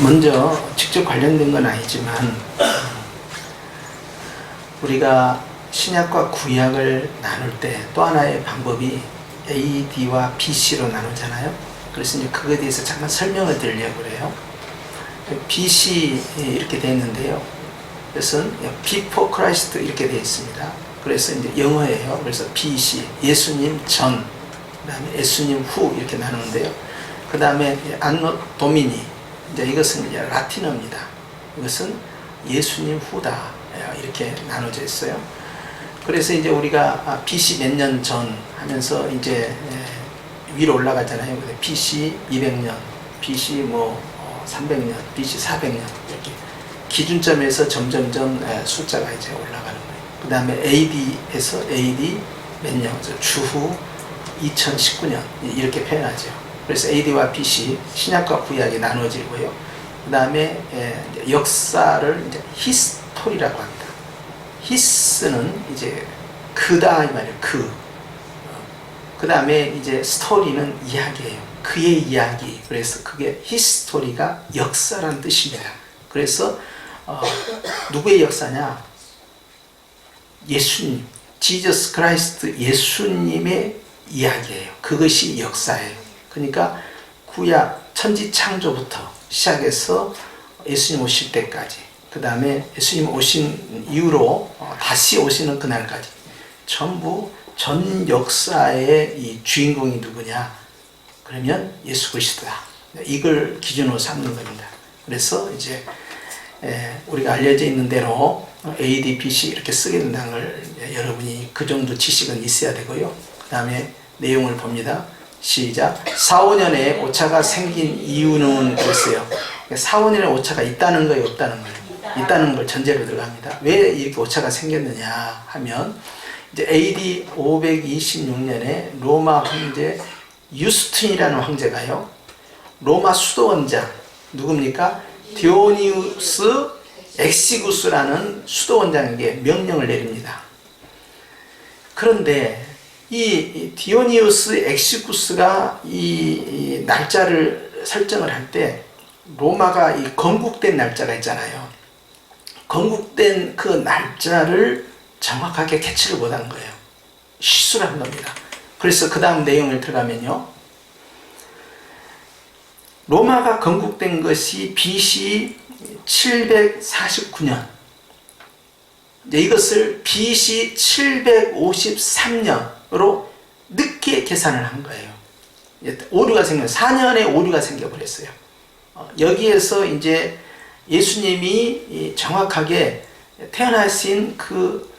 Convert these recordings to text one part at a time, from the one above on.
먼저 직접 관련된 건 아니지만 우리가 신약과 구약을 나눌 때 또 하나의 방법이 AD와 BC로 나누잖아요. 그래서 이제 그거에 대해서 잠깐 설명을 드리려고 그래요. BC 이렇게 되어 있는데요. 그래서 Before Christ 이렇게 되어 있습니다. 그래서 이제 영어예요. 그래서 BC, 예수님 전, 그 다음에 예수님 후 이렇게 나누는데요. 그 다음에 안노 도미니, 이제 이것은 이제 라틴어입니다. 이것은 예수님 후다 이렇게 나눠져 있어요. 그래서 이제 우리가 BC 몇 년 전 하면서 이제 위로 올라가잖아요. BC 200년, BC 300년, BC 400년 이렇게 기준점에서 점점점 숫자가 이제 올라가는 거예요. 그 다음에 AD에서 AD 몇 년, 주후 2019년 이렇게 표현하죠. 그래서 AD와 BC, 신약과 구약이 나누어지고요. 그 다음에 역사를 이제 히스토리라고 합니다. 히스는 이제 그다 이 말이에요. 그 다음에 이제 스토리는 이야기예요. 그의 이야기. 그래서 그게 히스토리가 역사란 뜻입니다. 그래서 누구의 역사냐? 예수님, 지저스 크라이스트 예수님의 이야기예요. 그것이 역사예요. 그러니까 구약 천지 창조부터 시작해서 예수님 오실 때까지, 그 다음에 예수님 오신 이후로 다시 오시는 그날까지 전부 전 역사의 이 주인공이 누구냐? 그러면 예수 그리스도다. 이걸 기준으로 삼는 겁니다. 그래서 이제 우리가 알려져 있는 대로 AD, BC 이렇게 쓰게 된다는 걸 여러분이 그 정도 지식은 있어야 되고요. 그 다음에 내용을 봅니다. 시작. 4, 5년에 오차가 생긴 이유는 그랬어요. 4, 5년에 오차가 있다는 거예요, 없다는 거예요? 있다는 걸 전제로 들어갑니다. 왜 이렇게 오차가 생겼느냐 하면 이제 AD 526년에 로마 황제 유스틴이라는 황제가요, 로마 수도원장 누굽니까? 디오니우스 엑시구스라는 수도원장에게 명령을 내립니다. 그런데 이 디오니우스 엑시구스가 이 날짜를 설정을 할 때 로마가 이 건국된 날짜가 있잖아요. 건국된 그 날짜를 정확하게 캐치를 못한 거예요. 실수를 한 겁니다. 그래서 그 다음 내용을 들어가면요, 로마가 건국된 것이 BC 749년, 이것을 BC 753년으로 늦게 계산을 한 거예요. 오류가 4년에 오류가 생겨버렸어요. 여기에서 이제 예수님이 정확하게 태어나신 그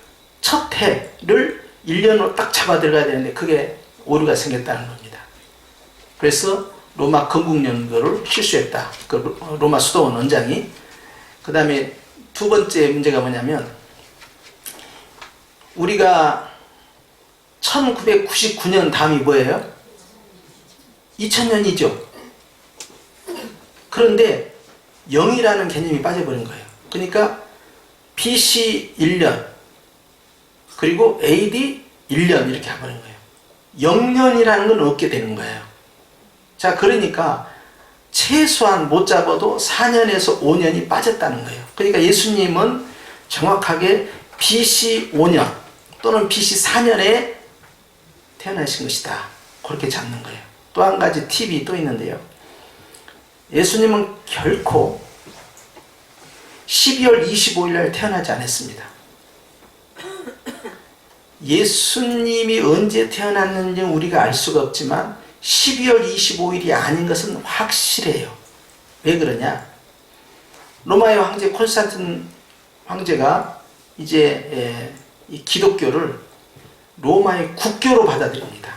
첫 해를 1년으로 딱 잡아 들어가야 되는데 그게 오류가 생겼다는 겁니다. 그래서 로마 건국연도를 실수했다. 그 로마 수도원 원장이. 그 다음에 두 번째 문제가 뭐냐면, 우리가 1999년 다음이 뭐예요? 2000년이죠. 그런데 0이라는 개념이 빠져버린 거예요. 그러니까 BC 1년 그리고 AD 1년 이렇게 해버린 거예요. 0년이라는 건 없게 되는 거예요. 자, 그러니까 최소한 못 잡아도 4년에서 5년이 빠졌다는 거예요. 그러니까 예수님은 정확하게 BC 5년 또는 BC 4년에 태어나신 것이다. 그렇게 잡는 거예요. 또 한 가지 팁이 또 있는데요. 예수님은 결코 12월 25일 날 태어나지 않았습니다. 예수님이 언제 태어났는지는 우리가 알 수가 없지만 12월 25일이 아닌 것은 확실해요. 왜 그러냐? 로마의 황제 콘스탄틴 황제가 이제 이 기독교를 로마의 국교로 받아들입니다.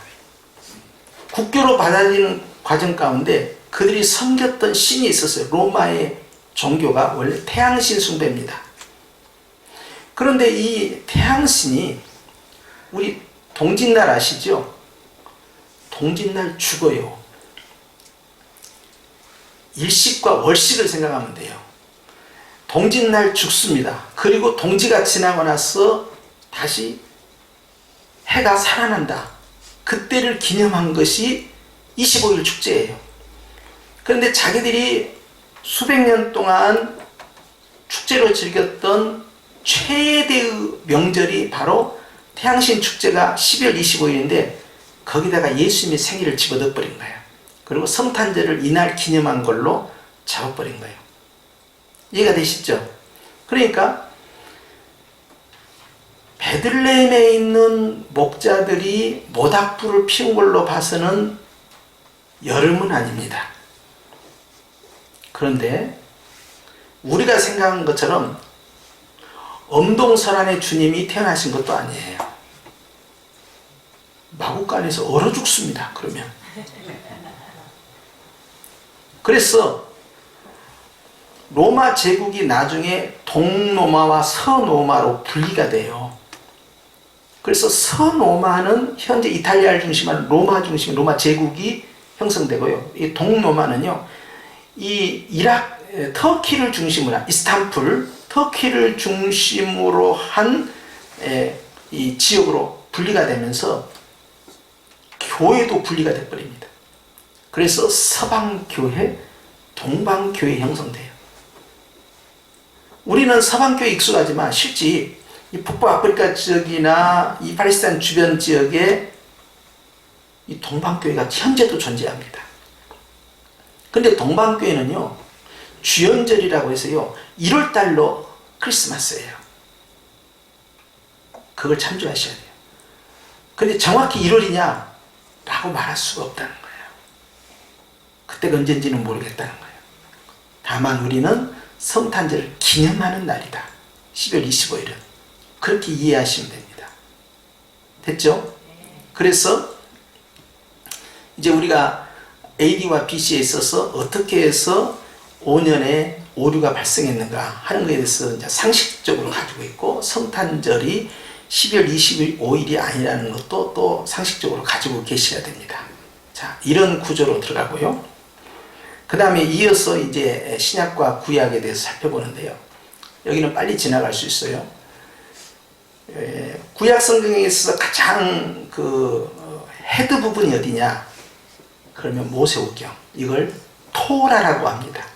국교로 받아들이는 과정 가운데 그들이 섬겼던 신이 있었어요. 로마의 종교가 원래 태양신 숭배입니다. 그런데 이 태양신이 우리 동짓날 아시죠? 동짓날 죽어요. 일식과 월식을 생각하면 돼요. 동짓날 죽습니다. 그리고 동지가 지나고 나서 다시 해가 살아난다. 그때를 기념한 것이 25일 축제예요. 그런데 자기들이 수백 년 동안 축제로 즐겼던 최대의 명절이 바로 태양신 축제가 12월 25일인데 거기다가 예수님의 생일을 집어넣어 버린 거예요. 그리고 성탄절을 이날 기념한 걸로 잡아버린 거예요. 이해가 되시죠? 그러니까 베들레헴에 있는 목자들이 모닥불을 피운 걸로 봐서는 여름은 아닙니다. 그런데 우리가 생각한 것처럼 엄동설안의 주님이 태어나신 것도 아니에요. 마구간에서 얼어 죽습니다. 그러면. 그래서 로마 제국이 나중에 동로마와 서로마로 분리가 돼요. 그래서 서로마는 현재 이탈리아를 중심한 로마 중심 로마 제국이 형성되고요. 이 동로마는요, 이 터키를 중심으로 한 이스탄불, 터키를 중심으로 한 이 지역으로 분리가 되면서 교회도 분리가 돼버립니다. 그래서 서방교회, 동방교회 형성돼요. 우리는 서방교회 익숙하지만 실제 이 북부 아프리카 지역이나 이 팔레스타인 주변 지역에 이 동방교회가 현재도 존재합니다. 근데 동방교회는요, 주연절이라고 해서요, 1월달로 크리스마스예요. 그걸 참조하셔야 돼요. 근데 정확히 1월이냐? 라고 말할 수가 없다는 거예요. 그때가 언젠지는 모르겠다는 거예요. 다만 우리는 성탄절을 기념하는 날이다. 12월 25일은. 그렇게 이해하시면 됩니다. 됐죠? 그래서 이제 우리가 AD와 BC에 있어서 어떻게 해서 5년에 오류가 발생했는가 하는 것에 대해서 이제 상식적으로 가지고 있고, 성탄절이 12월 25일이 아니라는 것도 또 상식적으로 가지고 계셔야 됩니다. 자, 이런 구조로 들어가고요. 그 다음에 이어서 이제 신약과 구약에 대해서 살펴보는데요. 여기는 빨리 지나갈 수 있어요. 구약 성경에 있어서 가장 헤드 부분이 어디냐? 그러면 모세오경. 이걸 토라라고 합니다.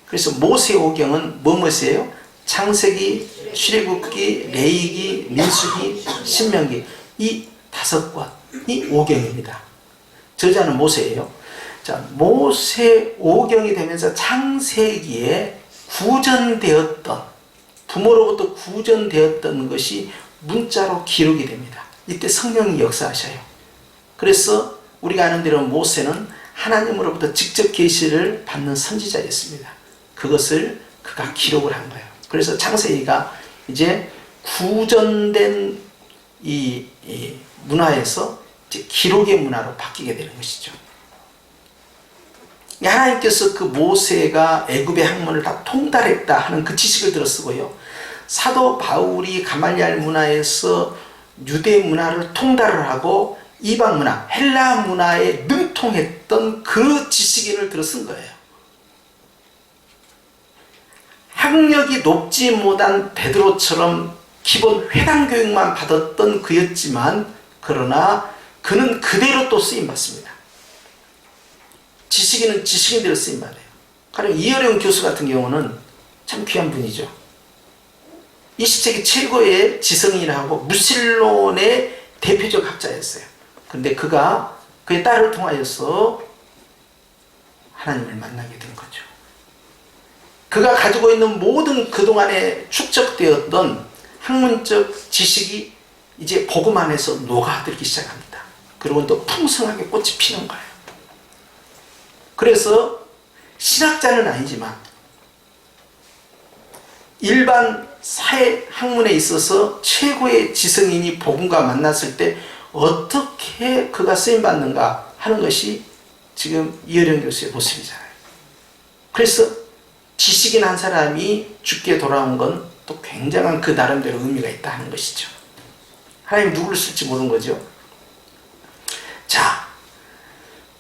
그래서 모세오경은 뭐뭐세요? 창세기, 출애굽기, 레위기, 민수기, 신명기, 이 5권이 오경입니다. 저자는 모세예요. 자, 모세오경이 되면서 창세기에 구전되었던, 부모로부터 구전되었던 것이 문자로 기록이 됩니다. 이때 성령이 역사하셔요. 그래서 우리가 아는 대로 모세는 하나님으로부터 직접 계시를 받는 선지자였습니다. 그것을 그가 기록을 한 거예요. 그래서 창세기가 이제 구전된 이 문화에서 이제 기록의 문화로 바뀌게 되는 것이죠. 하나님께서 그 모세가 애굽의 학문을 다 통달했다 하는 그 지식을 들었고요. 사도 바울이 가말리알 문화에서 유대 문화를 통달을 하고 이방 문화, 헬라 문화에 능통했던 그 지식인을 들어 쓴 거예요. 학력이 높지 못한 베드로처럼 기본 회당 교육만 받았던 그였지만, 그러나 그는 그대로 또 쓰임받습니다. 지식인은 지식인대로 쓰임받아요. 가령 이어령 교수 같은 경우는 참 귀한 분이죠. 20세기 최고의 지성인하고 무신론의 대표적 학자였어요. 그런데 그가 그의 딸을 통하여서 하나님을 만나게 된 거죠. 그가 가지고 있는 모든 그동안에 축적되었던 학문적 지식이 이제 복음 안에서 녹아들기 시작합니다. 그리고 또 풍성하게 꽃이 피는 거예요. 그래서 신학자는 아니지만 일반 사회 학문에 있어서 최고의 지성인이 복음과 만났을 때 어떻게 그가 쓰임받는가 하는 것이 지금 이어령 교수의 모습이잖아요. 그래서 지식인 한 사람이 죽게 돌아온 건 또 굉장한 그 나름대로 의미가 있다 하는 것이죠. 하나님 누구를 쓸지 모르는 거죠. 자,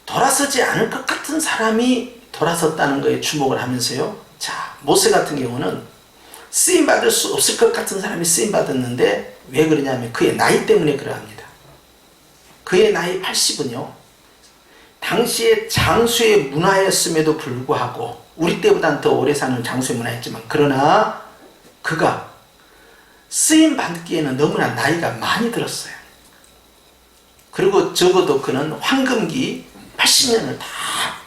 돌아서지 않을 것 같은 사람이 돌아섰다는 거에 주목을 하면서요. 자, 모세 같은 경우는 쓰임받을 수 없을 것 같은 사람이 쓰임받았는데 왜 그러냐면 그의 나이 때문에 그러합니다. 그의 나이 80은요. 당시의 장수의 문화였음에도 불구하고 우리 때보다는 더 오래 사는 장수의 문화였지만, 그러나 그가 쓰임 받기에는 너무나 나이가 많이 들었어요. 그리고 적어도 그는 황금기 80년을 다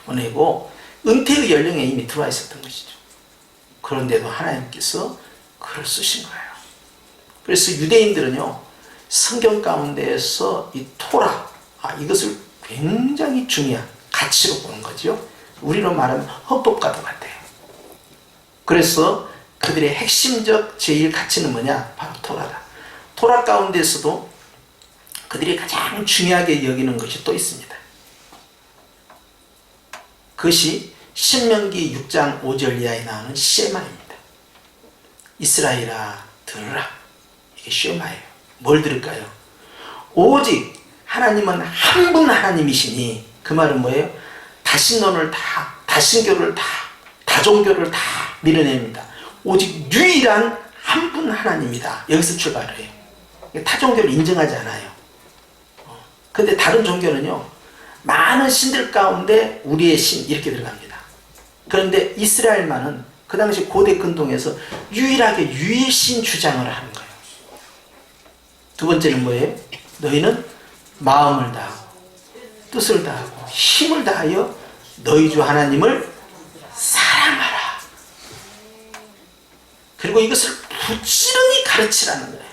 보내고 은퇴의 연령에 이미 들어와 있었던 것이죠. 그런데도 하나님께서 그를 쓰신 거예요. 그래서 유대인들은요, 성경 가운데에서 이 토라, 이것을 굉장히 중요한 가치로 보는 거죠. 우리로 말하면 헌법과도 같아요. 그래서 그들의 핵심적 제일 가치는 뭐냐? 바로 토라다. 토라 가운데서도 그들이 가장 중요하게 여기는 것이 또 있습니다. 그것이 신명기 6장 5절 이하에 나오는 쉐마입니다. 이스라엘아 들으라. 이게 쉐마예요. 뭘 들을까요? 오직 하나님은 한 분 하나님이시니, 그 말은 뭐예요? 다신론을 다, 다신교를 다, 다종교를 다 밀어냅니다. 오직 유일한 한 분 하나님이다. 여기서 출발을 해요. 타종교를 인정하지 않아요. 근데 다른 종교는요, 많은 신들 가운데 우리의 신 이렇게 들어갑니다. 그런데 이스라엘만은 그 당시 고대 근동에서 유일하게 유일신 주장을 하는 거예요. 두 번째는 뭐예요? 너희는 마음을 다하고 뜻을 다하고 힘을 다하여 너희 주 하나님을 사랑하라. 그리고 이것을 부지런히 가르치라는 거예요.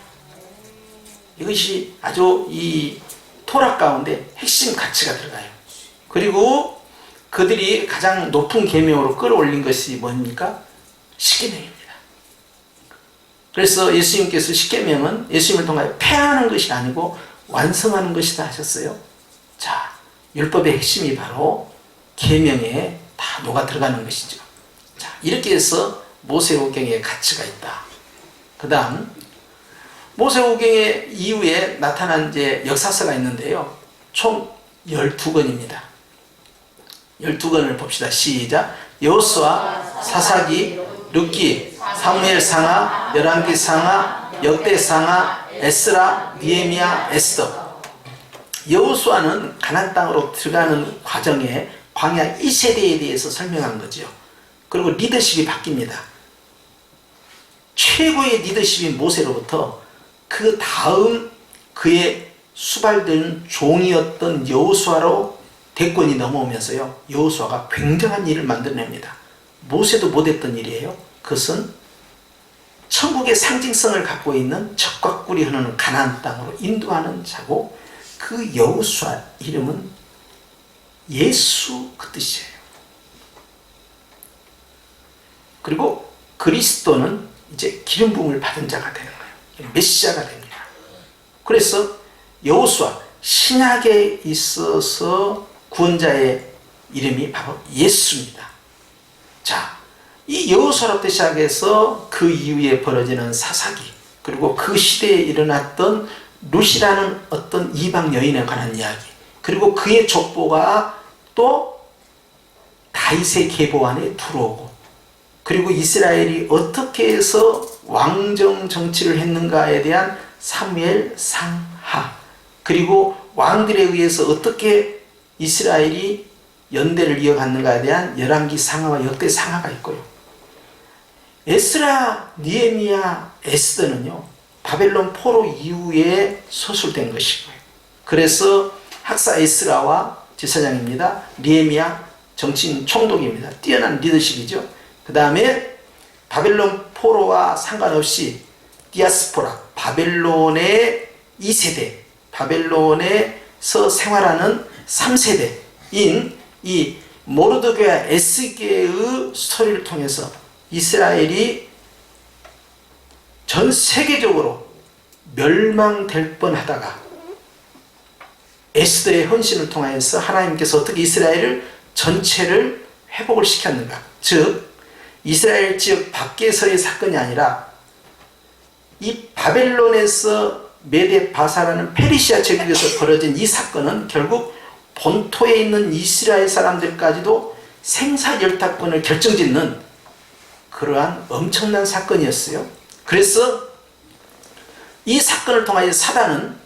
이것이 아주 이 토라 가운데 핵심 가치가 들어가요. 그리고 그들이 가장 높은 계명으로 끌어올린 것이 뭡니까? 십계명입니다. 그래서 예수님께서 십계명은 예수님을 통하여 폐하는 것이 아니고 완성하는 것이다 하셨어요. 자, 율법의 핵심이 바로 계명에 다 녹아 들어가는 것이죠. 자, 이렇게 해서 모세오경의 가치가 있다. 그 다음 모세오경의 이후에 나타난 이제 역사서가 있는데요, 총 12권입니다. 12권을 봅시다. 시작. 여호수아, 사사기, 룻기, 사무엘 상하, 열왕기 상하, 역대 상하, 에스라, 느헤미야, 에스더. 여호수아는 가나안 땅으로 들어가는 과정에 광야 1세대에 대해서 설명한 거죠. 그리고 리더십이 바뀝니다. 최고의 리더십인 모세로부터 그 다음 그의 수발된 종이었던 여호수아로 대권이 넘어오면서요, 여호수아가 굉장한 일을 만들어냅니다. 모세도 못했던 일이에요. 그것은 천국의 상징성을 갖고 있는 젖과 꿀이 흐르는 가나안 땅으로 인도하는 자고, 그 여호수아 이름은 예수 그 뜻이에요. 그리고 그리스도는 이제 기름 부음을 받은 자가 되는 거예요. 메시아가 됩니다. 그래서 여호수아, 신약에 있어서 구원자의 이름이 바로 예수입니다. 자, 이 여호수아로부터 시작해서 그 이후에 벌어지는 사사기, 그리고 그 시대에 일어났던 룻이라는 어떤 이방 여인에 관한 이야기, 그리고 그의 족보가 또 다윗의 계보 안에 들어오고, 그리고 이스라엘이 어떻게 해서 왕정 정치를 했는가에 대한 사무엘 상하, 그리고 왕들에 의해서 어떻게 이스라엘이 연대를 이어갔는가에 대한 열왕기 상하와 역대 상하가 있고요. 에스라, 느헤미야, 에스더는요, 바벨론 포로 이후에 서술된 것이고요. 그래서 학사 에스라와 제사장입니다. 느헤미야 정치인 총독입니다. 뛰어난 리더십이죠. 그 다음에 바벨론 포로와 상관없이 디아스포라, 바벨론의 2세대, 바벨론에서 생활하는 3세대인 이 모르드게와 에스게의 스토리를 통해서 이스라엘이 전 세계적으로 멸망될 뻔하다가 에스더의 헌신을 통해서 하나님께서 어떻게 이스라엘을 전체를 회복을 시켰는가. 즉 이스라엘 지역 밖에서의 사건이 아니라 이 바벨론에서 메데 바사라는 페르시아 제국에서 벌어진 이 사건은 결국 본토에 있는 이스라엘 사람들까지도 생사열타권을 결정짓는 그러한 엄청난 사건이었어요. 그래서 이 사건을 통하여 사단은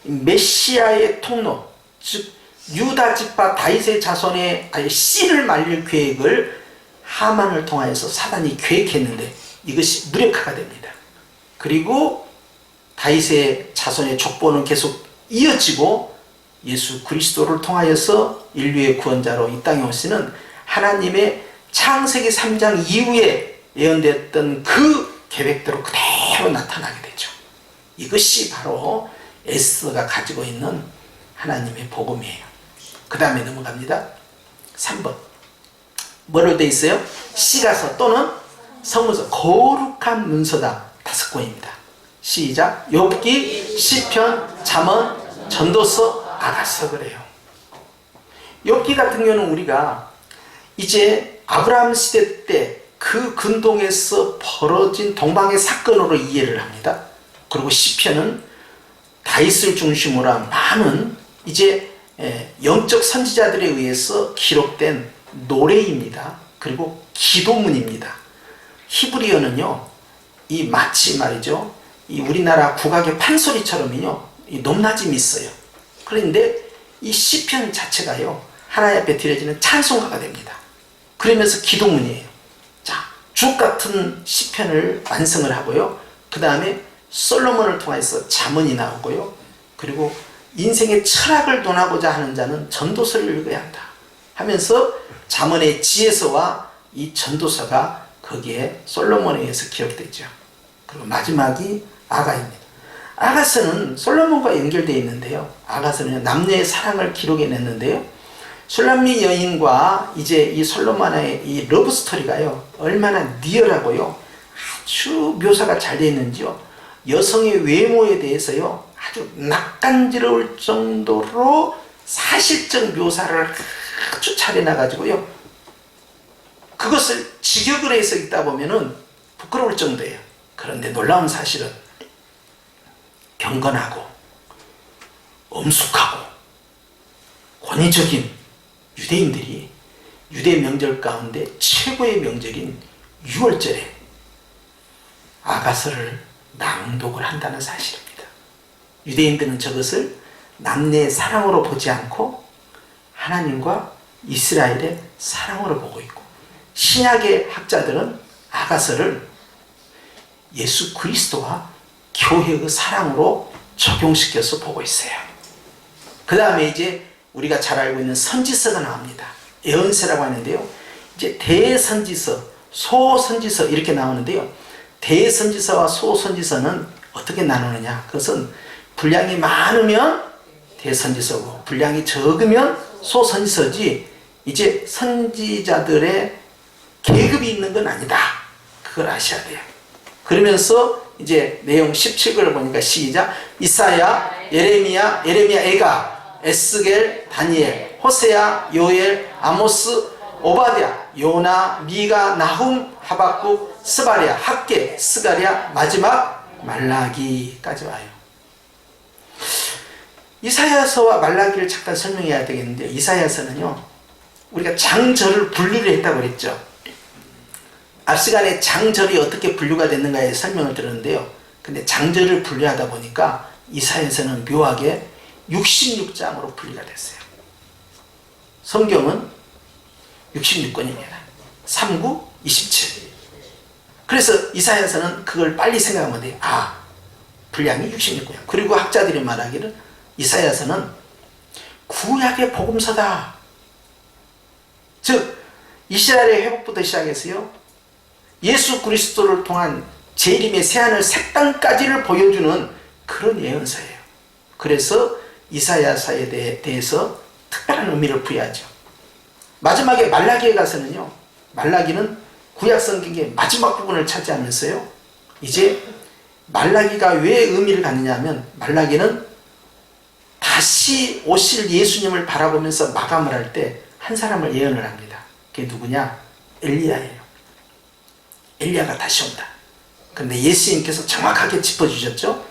메시아의 통로, 즉 유다 지파 다윗의 자손의 아예 씨를 말릴 계획을 하만을 통하여서 사단이 계획했는데 이것이 무력화가 됩니다. 그리고 다윗의 자손의 족보는 계속 이어지고 예수 그리스도를 통하여서 인류의 구원자로 이 땅에 오시는 하나님의 창세기 3장 이후에 예언되었던 그 계획대로 그대로 나타나게 되죠. 이것이 바로 에스더가 가지고 있는 하나님의 복음이에요. 그 다음에 넘어갑니다. 3번 뭐로 되어 있어요? 시가서 또는 성문서, 거룩한 문서다. 5권입니다. 시작. 욥기, 시편, 잠언, 전도서, 아가서. 그래요. 욥기 같은 경우는 우리가 이제 아브라함 시대 때 그 근동에서 벌어진 동방의 사건으로 이해를 합니다. 그리고 시편은 다윗을 중심으로 한 많은 이제 영적 선지자들에 의해서 기록된 노래입니다. 그리고 기도문입니다. 히브리어는요, 이 마치 말이죠, 이 우리나라 국악의 판소리처럼요, 이 높낮임이 있어요. 그런데 이 시편 자체가요, 하나님 앞에 드려지는 찬송가가 됩니다. 그러면서 기도문이에요. 자, 주 같은 시편을 완성을 하고요. 그 다음에 솔로몬을 통해서 잠언이 나오고요. 그리고 인생의 철학을 논하고자 하는 자는 전도서를 읽어야 한다 하면서 잠언의 지혜서와 이 전도서가 거기에 솔로몬에 의해서 기록되죠. 그리고 마지막이 아가입니다. 아가서는 솔로몬과 연결되어 있는데요. 아가서는 남녀의 사랑을 기록해냈는데요. 술람미 여인과 이제 이 솔로몬의 이 러브 스토리가요, 얼마나 리얼하고요, 아주 묘사가 잘 되어 있는지요. 여성의 외모에 대해서요, 아주 낯간지러울 정도로 사실적 묘사를 아주 잘 해놔가지고요, 그것을 직역을 해서 읽다 보면은 부끄러울 정도예요. 그런데 놀라운 사실은 경건하고 엄숙하고 권위적인 유대인들이 유대 명절 가운데 최고의 명절인 6월절에 아가서를 낭독을 한다는 사실입니다. 유대인들은 저것을 남녀의 사랑으로 보지 않고 하나님과 이스라엘의 사랑으로 보고 있고, 신약의 학자들은 아가서를 예수 그리스도와 교회의 사랑으로 적용시켜서 보고 있어요. 그 다음에 이제 우리가 잘 알고 있는 선지서가 나옵니다. 예언서라고 하는데요, 이제 대선지서, 소선지서 이렇게 나오는데요, 대선지서와 소선지서는 어떻게 나누느냐, 그것은 분량이 많으면 대선지서고 분량이 적으면 소선지서지, 이제 선지자들의 계급이 있는 건 아니다. 그걸 아셔야 돼요. 그러면서 이제 내용 17절을 보니까 시작. 이사야, 예레미야, 에가, 에스겔, 다니엘, 호세야, 요엘, 아모스, 오바댜, 요나, 미가, 나훔, 하박국, 스바랴, 학개, 스가랴, 마지막 말라기까지 와요. 이사야서와 말라기를 잠깐 설명해야 되겠는데, 이사야서는요, 우리가 장절을 분류를 했다고 그랬죠. 앞 시간에 장절이 어떻게 분류가 됐는가에 설명을 들었는데요, 근데 장절을 분류하다 보니까 이사야서는 묘하게 66장으로 분리가 됐어요. 성경은 66권입니다. 39, 27. 그래서 이사야서는 그걸 빨리 생각하면 돼요. 아, 분량이 66권이야. 그리고 학자들이 말하기를 이사야서는 구약의 복음서다. 즉 이스라엘의 회복부터 시작해서요, 예수 그리스도를 통한 재림의 새하늘 새 땅까지를 보여주는 그런 예언서예요. 그래서 이사야서에 대해서 특별한 의미를 부여하죠. 마지막에 말라기에 가서는요, 말라기는 구약 성경의 마지막 부분을 차지하면서요, 이제 말라기가 왜 의미를 갖느냐 하면, 말라기는 다시 오실 예수님을 바라보면서 마감을 할 때 한 사람을 예언을 합니다. 그게 누구냐? 엘리야예요. 엘리야가 다시 온다. 그런데 예수님께서 정확하게 짚어주셨죠.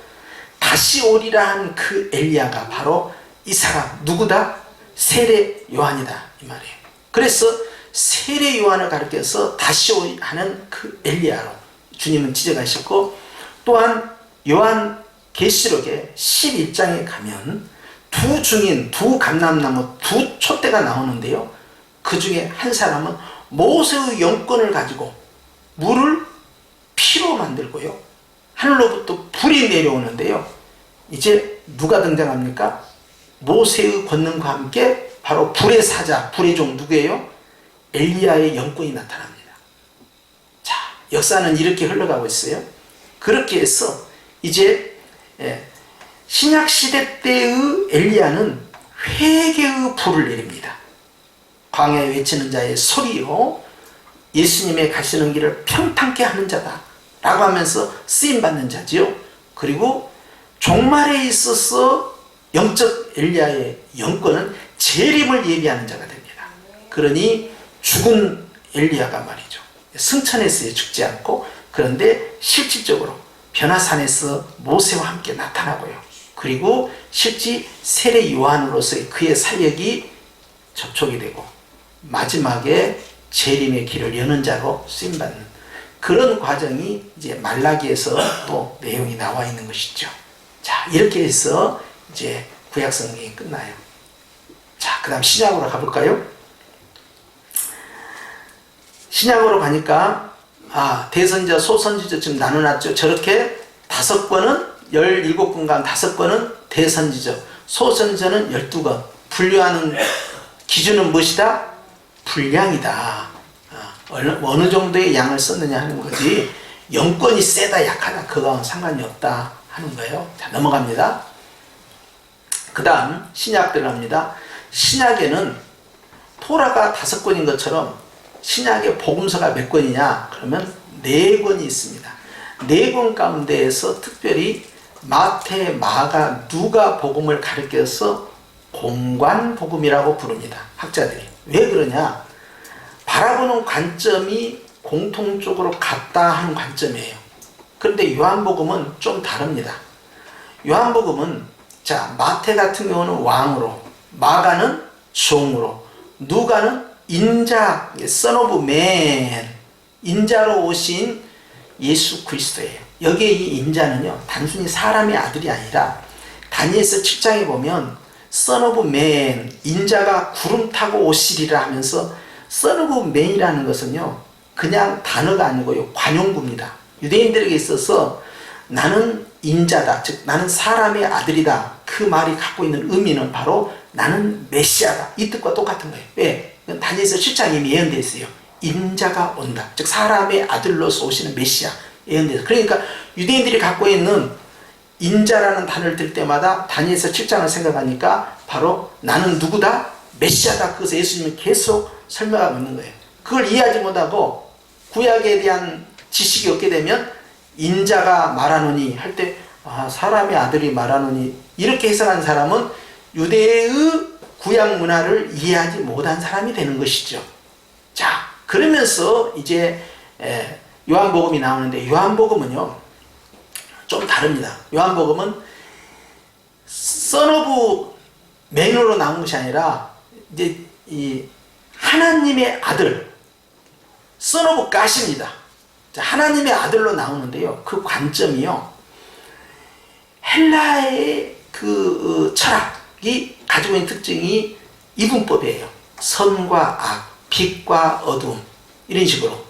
다시 오리라 한 그 엘리야가 바로 이 사람 누구다? 세례 요한이다, 이 말이에요. 그래서 세례 요한을 가르쳐서 다시 오리 하는 그 엘리야로 주님은 지적하셨고, 또한 요한 계시록의 11장에 가면 두 증인, 두 감람나무, 두 촛대가 나오는데요, 그 중에 한 사람은 모세의 영권을 가지고 물을 피로 만들고요. 하늘로부터 불이 내려오는데요. 이제 누가 등장합니까? 모세의 권능과 함께 바로 불의 사자, 불의 종 누구예요? 엘리야의 영권이 나타납니다. 자, 역사는 이렇게 흘러가고 있어요. 그렇게 해서 이제 신약시대 때의 엘리야는 회개의 불을 내립니다. 광야에 외치는 자의 소리요, 예수님의 가시는 길을 평탄케 하는 자다 라고 하면서 쓰임받는 자지요. 그리고 종말에 있어서 영적 엘리야의 영권은 재림을 예비하는 자가 됩니다. 그러니 죽은 엘리야가 말이죠, 승천했어요. 죽지 않고. 그런데 실질적으로 변화산에서 모세와 함께 나타나고요. 그리고 실제 세례 요한으로서의 그의 사역이 접촉이 되고 마지막에 재림의 길을 여는 자로 쓰임받는 그런 과정이 이제 말라기에서 또 내용이 나와 있는 것이죠. 자, 이렇게 해서 이제 구약 성경이 끝나요. 자, 그 다음 신약으로 가볼까요? 신약으로 가니까 대선지자 소선지자 지금 나눠놨죠. 저렇게 5권은 17권 간 5권은 대선지자, 소선지자는 12권. 분류하는 기준은 무엇이다? 분량이다. 어느 정도의 양을 썼느냐 하는 거지, 영권이 세다 약하다 그거와는 상관이 없다 하는 거예요. 자, 넘어갑니다. 그 다음 신약 들어갑니다. 신약에는 토라가 5권인 것처럼 신약의 복음서가 몇 권이냐? 그러면 4권이 있습니다. 4권 가운데에서 특별히 마태, 마가, 누가 복음을 가르쳐서 공관복음이라고 부릅니다. 학자들이. 왜 그러냐? 바라보는 관점이 공통적으로 같다 하는 관점이에요. 그런데 요한복음은 좀 다릅니다. 요한복음은 자, 마태 같은 경우는 왕으로, 마가는 종으로, 누가는 인자, son of man, 인자로 오신 예수 그리스도예요. 여기에 이 인자는요, 단순히 사람의 아들이 아니라 다니엘서 7장에 보면 son of man, 인자가 구름 타고 오시리라 하면서 son of man이라는 것은요, 그냥 단어가 아니고요, 관용구입니다. 유대인들에게 있어서 나는 인자다, 즉 나는 사람의 아들이다, 그 말이 갖고 있는 의미는 바로 나는 메시아다, 이 뜻과 똑같은 거예요. 왜? 다니엘서 7장에 이미 예언되어 있어요. 인자가 온다, 즉 사람의 아들로서 오시는 메시아 예언되어 있어요. 그러니까 유대인들이 갖고 있는 인자라는 단어를 들 때마다 다니엘서 7장을 생각하니까 바로 나는 누구다? 메시아다. 그래서 예수님이 계속 설명하고 있는 거예요. 그걸 이해하지 못하고 구약에 대한 지식이 없게 되면 인자가 말하노니 할 때 사람의 아들이 말하노니 이렇게 해석한 사람은 유대의 구약 문화를 이해하지 못한 사람이 되는 것이죠. 자, 그러면서 이제 요한복음이 나오는데, 요한복음은요 좀 다릅니다. 요한복음은 son of man으로 나온 것이 아니라 이제 이 하나님의 아들, son of God입니다. 하나님의 아들로 나오는데요, 그 관점이요, 헬라의 그 철학이 가지고 있는 특징이 이분법이에요. 선과 악, 빛과 어둠, 이런 식으로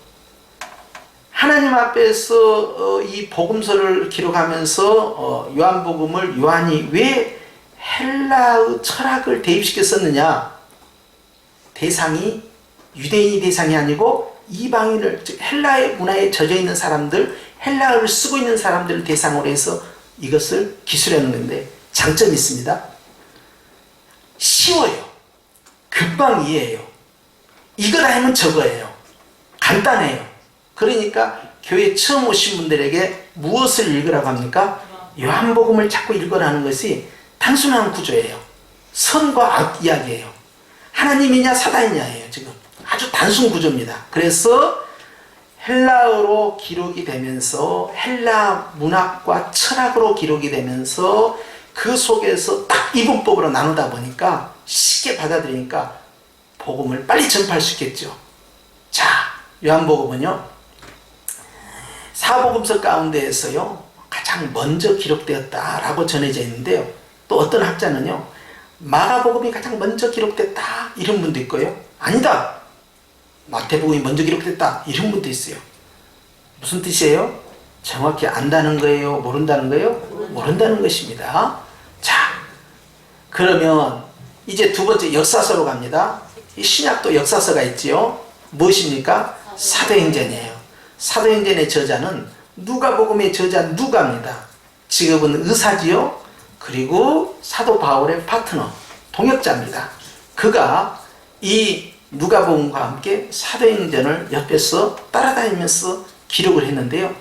하나님 앞에서 이 복음서를 기록하면서 요한복음을 요한이 왜 헬라의 철학을 대입시켜 썼느냐? 대상이 유대인이 대상이 아니고 이방인을, 즉 헬라의 문화에 젖어 있는 사람들, 헬라어를 쓰고 있는 사람들을 대상으로 해서 이것을 기술하는 건데, 장점이 있습니다. 쉬워요. 금방 이해해요. 이거다 하면 저거예요. 간단해요. 그러니까 교회 처음 오신 분들에게 무엇을 읽으라고 합니까? 요한복음을 자꾸 읽으라는 것이 단순한 구조예요. 선과 악 이야기예요. 하나님이냐 사단이냐예요. 지금 아주 단순 구조입니다. 그래서 헬라어로 기록이 되면서 헬라 문학과 철학으로 기록이 되면서 그 속에서 딱 이분법으로 나누다 보니까 쉽게 받아들이니까 복음을 빨리 전파할 수 있겠죠. 자, 요한복음은요, 사복음서 가운데에서요 가장 먼저 기록되었다라고 전해져 있는데요, 또 어떤 학자는요 마가복음이 가장 먼저 기록됐다 이런 분도 있고요, 아니다, 마태복음이 먼저 기록됐다 이런 분도 있어요. 무슨 뜻이에요? 정확히 안다는 거예요? 모른다는 거예요? 모른다는 것입니다. 자, 그러면 이제 두 번째 역사서로 갑니다. 이 신약도 역사서가 있지요. 무엇입니까? 사도행전이에요. 사도행전의 저자는 누가복음의 저자 누가입니다. 직업은 의사지요. 그리고 사도 바울의 파트너, 동역자입니다. 그가 이 누가복음과 함께 사도행전을 옆에서 따라다니면서 기록을 했는데요.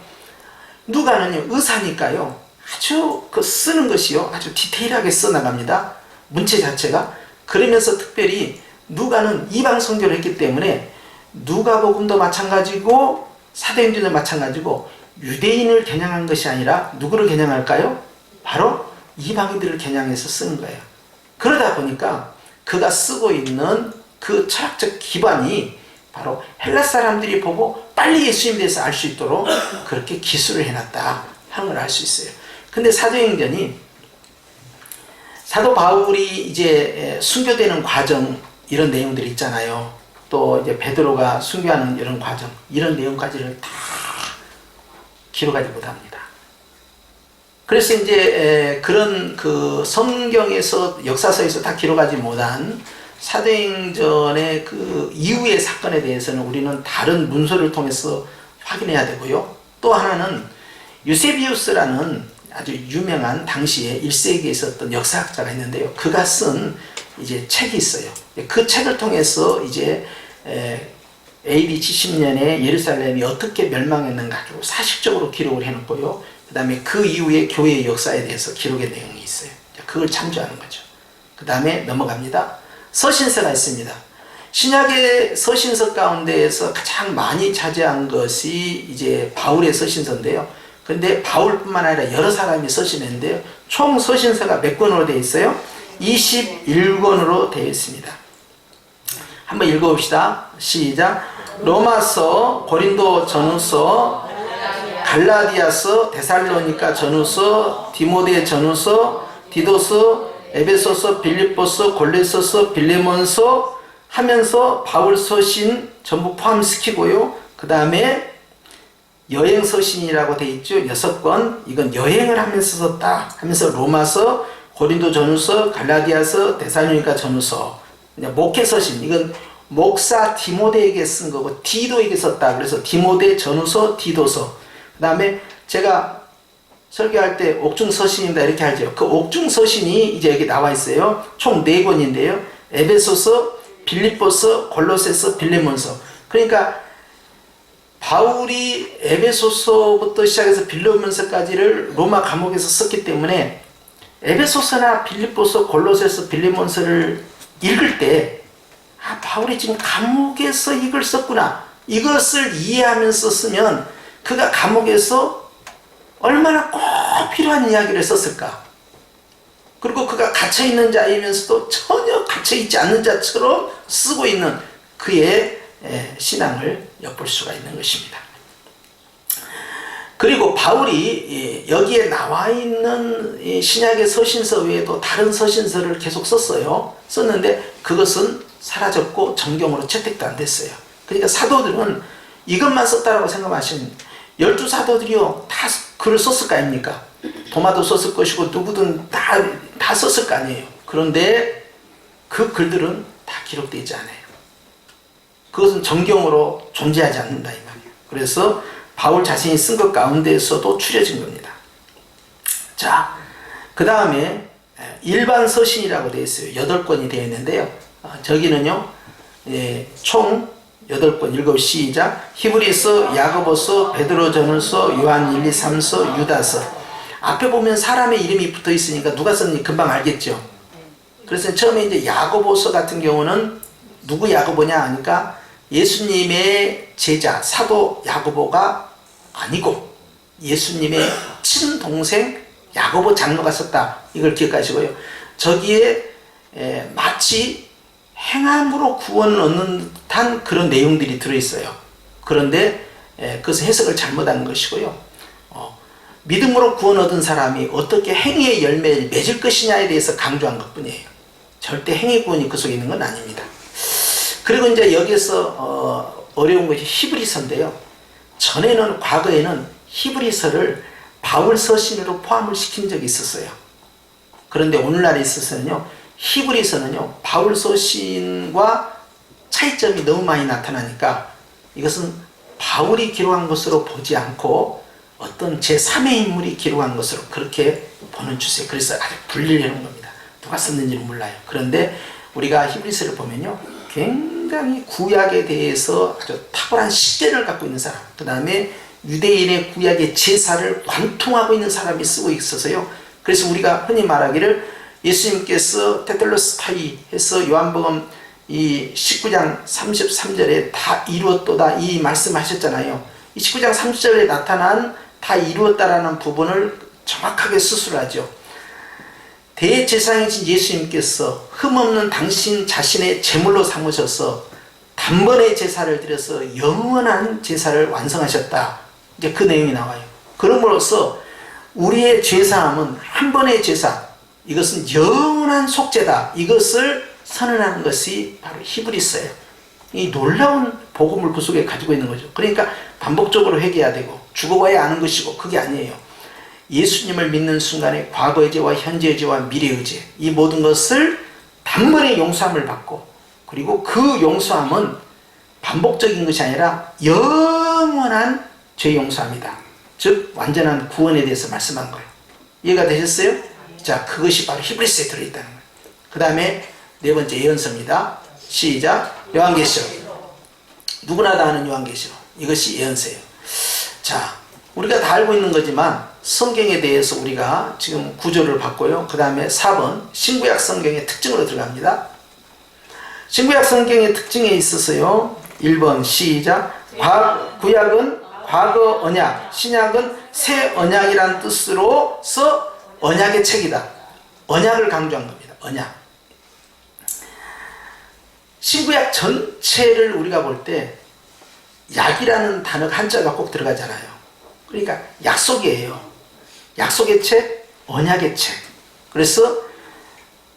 누가는요, 의사니까요, 아주 쓰는 것이요, 아주 디테일하게 써나갑니다. 문체 자체가. 그러면서 특별히 누가는 이방 선교를 했기 때문에 누가복음도 마찬가지고 사도행전도 마찬가지고 유대인을 겨냥한 것이 아니라 누구를 겨냥할까요? 바로 이방인들을 겨냥해서 쓰는 거예요. 그러다 보니까 그가 쓰고 있는 그 철학적 기반이 바로 헬라 사람들이 보고 빨리 예수님에 대해서 알 수 있도록 그렇게 기술을 해놨다 하는 걸 알 수 있어요. 근데 사도행전이 사도 바울이 이제 순교되는 과정 이런 내용들이 있잖아요. 또 이제 베드로가 순교하는 이런 과정 이런 내용까지를 다 기록하지 못합니다. 그래서 이제 그런 그 성경에서 역사서에서 다 기록하지 못한 사도행전의 그 이후의 사건에 대해서는 우리는 다른 문서를 통해서 확인해야 되고요. 또 하나는 유세비우스라는 아주 유명한 당시에 1세기에 있었던 역사학자가 있는데요. 그가 쓴 이제 책이 있어요. 그 책을 통해서 이제 AD 70년에 예루살렘이 어떻게 멸망했는가 사실적으로 기록을 해놓고요. 그 다음에 그 이후에 교회의 역사에 대해서 기록의 내용이 있어요. 그걸 참조하는 거죠. 그 다음에 넘어갑니다. 서신서가 있습니다. 신약의 서신서 가운데에서 가장 많이 차지한 것이 이제 바울의 서신서인데요. 근데 바울뿐만 아니라 여러 사람이 서신했는데요. 총 서신서가 몇 권으로 되어 있어요? 21권으로 되어 있습니다. 한번 읽어봅시다. 시작. 로마서, 고린도 전후서, 갈라디아서, 데살로니가 전후서, 디모데 전후서, 디도서, 에베소서, 빌립보서, 골로새서, 빌레몬서 하면서 바울 서신 전부 포함시키고요. 그 다음에 여행 서신이라고 되어 있죠. 6권. 이건 여행을 하면서 썼다 하면서 로마서, 고린도 전후서, 갈라디아서, 데살로니가 전후서, 목회 서신. 이건 목사 디모데에게 쓴 거고 디도에게 썼다. 그래서 디모데 전후서, 디도서. 그 다음에 제가 설교할 때 옥중 서신이다 이렇게 하죠. 그 옥중 서신이 이제 여기 나와 있어요. 총 4권인데요. 에베소서, 빌립보서, 골로새서, 빌레몬서. 그러니까 바울이 에베소서부터 시작해서 빌레몬서까지를 로마 감옥에서 썼기 때문에 에베소서나 빌립보서, 골로새서, 빌레몬서를 읽을 때 바울이 지금 감옥에서 이걸 썼구나. 이것을 이해하면서 쓰면 그가 감옥에서 얼마나 꼭 필요한 이야기를 썼을까. 그리고 그가 갇혀있는 자이면서도 전혀 갇혀있지 않는 자처럼 쓰고 있는 그의 신앙을 엿볼 수가 있는 것입니다. 그리고 바울이 여기에 나와 있는 신약의 서신서 외에도 다른 서신서를 계속 썼는데 그것은 사라졌고 정경으로 채택도 안 됐어요. 그러니까 사도들은 이것만 썼다라고 생각하시면 12사도들이요 다 글을 썼을 거 아닙니까? 도마도 썼을 것이고 누구든 다 썼을 거 아니에요. 그런데 그 글들은 다 기록되어 있지 않아요. 그것은 정경으로 존재하지 않는다 이 말이에요. 그래서 바울 자신이 쓴 것 가운데에서도 추려진 겁니다. 자, 그 다음에 일반 서신이라고 되어 있어요. 8권이 되어 있는데요. 저기는요 총 8권 읽어 시작. 히브리서, 야고보서, 베드로 전후서, 요한 1, 2, 3서, 유다서. 앞에 보면 사람의 이름이 붙어 있으니까 누가 썼는지 금방 알겠죠. 그래서 처음에 이제 야고보서 같은 경우는 누구 야고보냐 하니까 예수님의 제자 사도 야고보가 아니고 예수님의 친동생 야고보 장로가 썼다. 이걸 기억하시고요. 저기에 마치 행함으로 구원을 얻는 듯한 그런 내용들이 들어있어요. 그런데 그것은 해석을 잘못한 것이고요. 믿음으로 구원 얻은 사람이 어떻게 행위의 열매를 맺을 것이냐에 대해서 강조한 것뿐이에요. 절대 행위 구원이 그 속에 있는 건 아닙니다. 그리고 이제 여기서 어려운 것이 히브리서인데요. 전에는 과거에는 히브리서를 바울 서신으로 포함을 시킨 적이 있었어요. 그런데 오늘날에 있어서는요, 히브리서는요 바울 서신과 차이점이 너무 많이 나타나니까 이것은 바울이 기록한 것으로 보지 않고 어떤 제3의 인물이 기록한 것으로 그렇게 보는 추세. 그래서 아주 분리를 해놓은 겁니다. 누가 썼는지는 몰라요. 그런데 우리가 히브리서를 보면요, 굉장히 구약에 대해서 아주 탁월한 식견을 갖고 있는 사람, 그 다음에 유대인의 구약의 제사를 관통하고 있는 사람이 쓰고 있어서요. 그래서 우리가 흔히 말하기를 예수님께서 테텔로스타이 해서 요한복음 이 19장 33절에 다 이루었도다 이 말씀하셨잖아요. 이 19장 30절에 나타난 다 이루었다라는 부분을 정확하게 수술하죠. 대제사장이신 예수님께서 흠없는 당신 자신의 제물로 삼으셔서 단번에 제사를 드려서 영원한 제사를 완성하셨다. 이제 그 내용이 나와요. 그럼으로써 우리의 죄사함은 한 번의 제사, 이것은 영원한 속죄다. 이것을 선언하는 것이 바로 히브리서예요. 이 놀라운 복음을 그 속에 가지고 있는 거죠. 그러니까 반복적으로 회개해야 되고 죽어봐야 아는 것이고, 그게 아니에요. 예수님을 믿는 순간에 과거의 죄와 현재의 죄와 미래의 죄, 이 모든 것을 단번에 용서함을 받고, 그리고 그 용서함은 반복적인 것이 아니라 영원한 죄 용서함이다. 즉 완전한 구원에 대해서 말씀한 거예요. 이해가 되셨어요? 자, 그것이 바로 히브리서에 들어있다는 거예요. 그 다음에 네 번째 예언서입니다. 시작. 요한계시록. 누구나 다 아는 요한계시록. 이것이 예언서예요. 자, 우리가 다 알고 있는 거지만 성경에 대해서 우리가 지금 구조를 봤고요. 그 다음에 4번 신구약 성경의 특징으로 들어갑니다. 신구약 성경의 특징에 있어서요, 1번 시작. 구약은 과거 언약, 신약은 새 언약이란 뜻으로서 언약의 책이다. 언약을 강조한 겁니다. 언약. 신구약 전체를 우리가 볼 때 약이라는 단어가 한자가 꼭 들어가잖아요. 그러니까 약속이에요. 약속의 책, 언약의 책. 그래서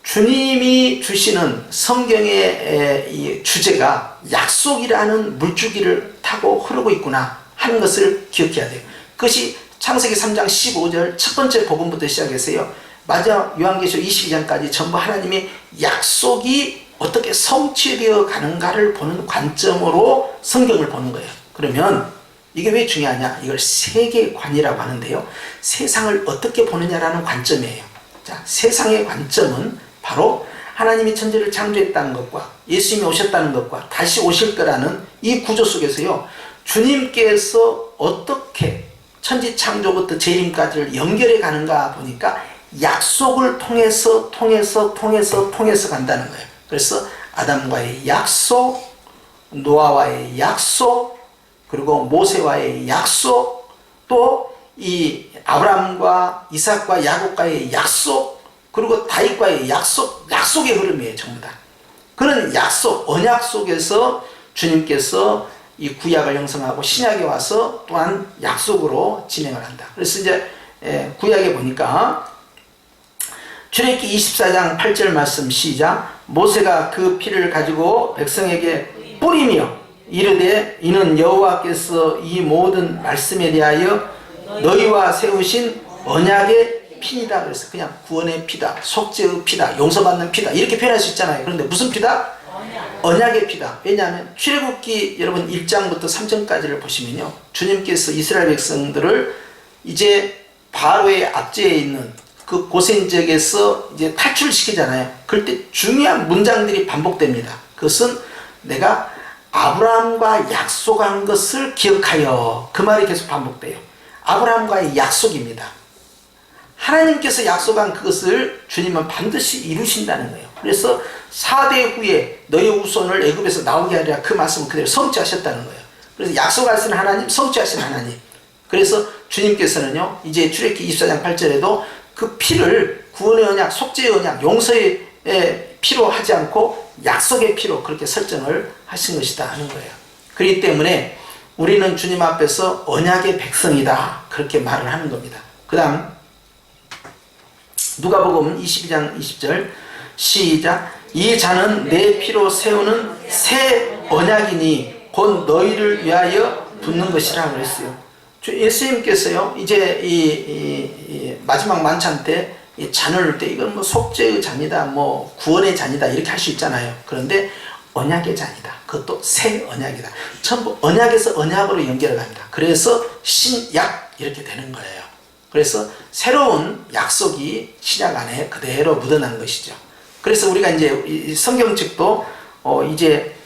주님이 주시는 성경의 이 주제가 약속이라는 물줄기를 타고 흐르고 있구나 하는 것을 기억해야 돼요. 그것이 창세기 3장 15절 첫 번째 복음부터 시작해서요, 마지막 요한계시록 22장까지 전부 하나님의 약속이 어떻게 성취되어 가는가를 보는 관점으로 성경을 보는 거예요. 그러면 이게 왜 중요하냐? 이걸 세계관이라고 하는데요, 세상을 어떻게 보느냐라는 관점이에요. 자, 세상의 관점은 바로 하나님이 천지를 창조했다는 것과 예수님이 오셨다는 것과 다시 오실 거라는 이 구조 속에서요, 주님께서 어떻게 천지 창조부터 재림까지를 연결해 가는가 보니까 약속을 통해서 간다는 거예요. 그래서 아담과의 약속, 노아와의 약속, 그리고 모세와의 약속, 또 이 아브라함과 이삭과 야곱과의 약속, 그리고 다윗과의 약속의 흐름이에요. 전부 다. 그런 약속, 언약 속에서 주님께서 이 구약을 형성하고 신약에 와서 또한 약속으로 진행을 한다. 그래서 이제 구약에 보니까 출애굽기 24장 8절 말씀 시작. 모세가 그 피를 가지고 백성에게 뿌리며 이르되 이는 여호와께서 이 모든 말씀에 대하여 너희와 세우신 언약의 피이다. 그래서 그냥 구원의 피다, 속죄의 피다, 용서받는 피다 이렇게 표현할 수 있잖아요. 그런데 무슨 피다? 언약의 피다. 왜냐하면 출애굽기 여러분 1장부터 3장까지를 보시면요, 주님께서 이스라엘 백성들을 이제 바로의 압제에 있는 그 고센 지역에서 이제 탈출시키잖아요. 그럴 때 중요한 문장들이 반복됩니다. 그것은 내가 아브라함과 약속한 것을 기억하여, 그 말이 계속 반복돼요. 아브라함과의 약속입니다. 하나님께서 약속한 그것을 주님은 반드시 이루신다는 거예요. 그래서 4대 후에 너희 후손을 애굽에서 나오게 하리라, 그 말씀을 그대로 성취하셨다는 거예요. 그래서 약속하신 하나님, 성취하신 하나님. 그래서 주님께서는요, 이제 출애굽기 24장 8절에도 그 피를 구원의 언약, 속죄의 언약, 용서의 피로 하지 않고 약속의 피로 그렇게 설정을 하신 것이다 하는 거예요. 그렇기 때문에 우리는 주님 앞에서 언약의 백성이다, 그렇게 말을 하는 겁니다. 그 다음 누가복음 22장 20절 시작. 이 자는 내 피로 세우는 새 언약이니 곧 너희를 위하여 붙는 것이라 그랬어요. 예수님께서요, 이제 이 마지막 만찬 때 이 잔을 넣을 때 이건 뭐 속죄의 잔이다, 뭐 구원의 잔이다 이렇게 할 수 있잖아요. 그런데 언약의 잔이다. 그것도 새 언약이다. 전부 언약에서 언약으로 연결을 합니다. 그래서 신약 이렇게 되는 거예요. 그래서 새로운 약속이 신약 안에 그대로 묻어난 것이죠. 그래서 우리가 이제 이 성경책도 이제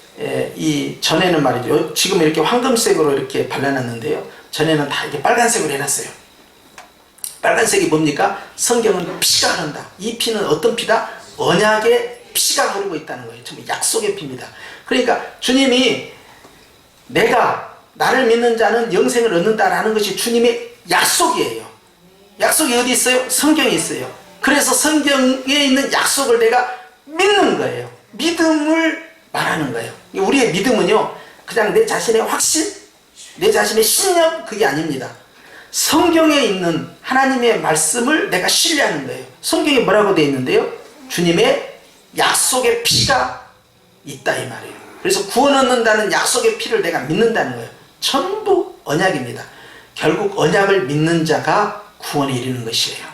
이 전에는 말이죠. 지금 이렇게 황금색으로 이렇게 발라놨는데요. 전에는 다 이렇게 빨간색으로 해놨어요. 빨간색이 뭡니까? 성경은 피가 흐른다. 이 피는 어떤 피다? 언약의 피가 흐르고 있다는 거예요. 전부 약속의 피입니다. 그러니까 주님이 내가 나를 믿는 자는 영생을 얻는다라는 것이 주님의 약속이에요. 약속이 어디 있어요? 성경에 있어요. 그래서 성경에 있는 약속을 내가 믿는 거예요. 믿음을 말하는 거예요. 우리의 믿음은요, 그냥 내 자신의 확신, 내 자신의 신념, 그게 아닙니다. 성경에 있는 하나님의 말씀을 내가 신뢰하는 거예요. 성경에 뭐라고 되어 있는데요? 주님의 약속의 피가 있다 이 말이에요. 그래서 구원 얻는다는 약속의 피를 내가 믿는다는 거예요. 전부 언약입니다. 결국 언약을 믿는 자가 구원에 이르는 것이에요.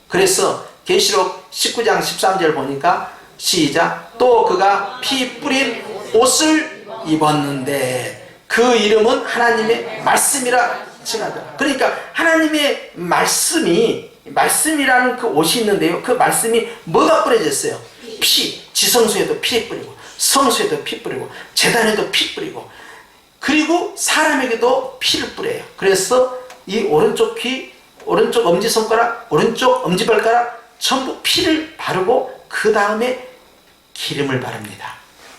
그래서 계시록 19장 13절 보니까 시작, 또 그가 피 뿌린 옷을 입었는데 그 이름은 하나님의 말씀이라 칭하더라. 그러니까 하나님의 말씀이라는 그 옷이 있는데요. 그 말씀이 뭐가 뿌려졌어요? 피. 지성소에도 피 뿌리고, 성소에도 피 뿌리고, 제단에도 피 뿌리고, 그리고 사람에게도 피를 뿌려요. 그래서 이 오른쪽 귀, 오른쪽 엄지손가락, 오른쪽 엄지발가락 전부 피를 바르고 그 다음에 기름을 바릅니다.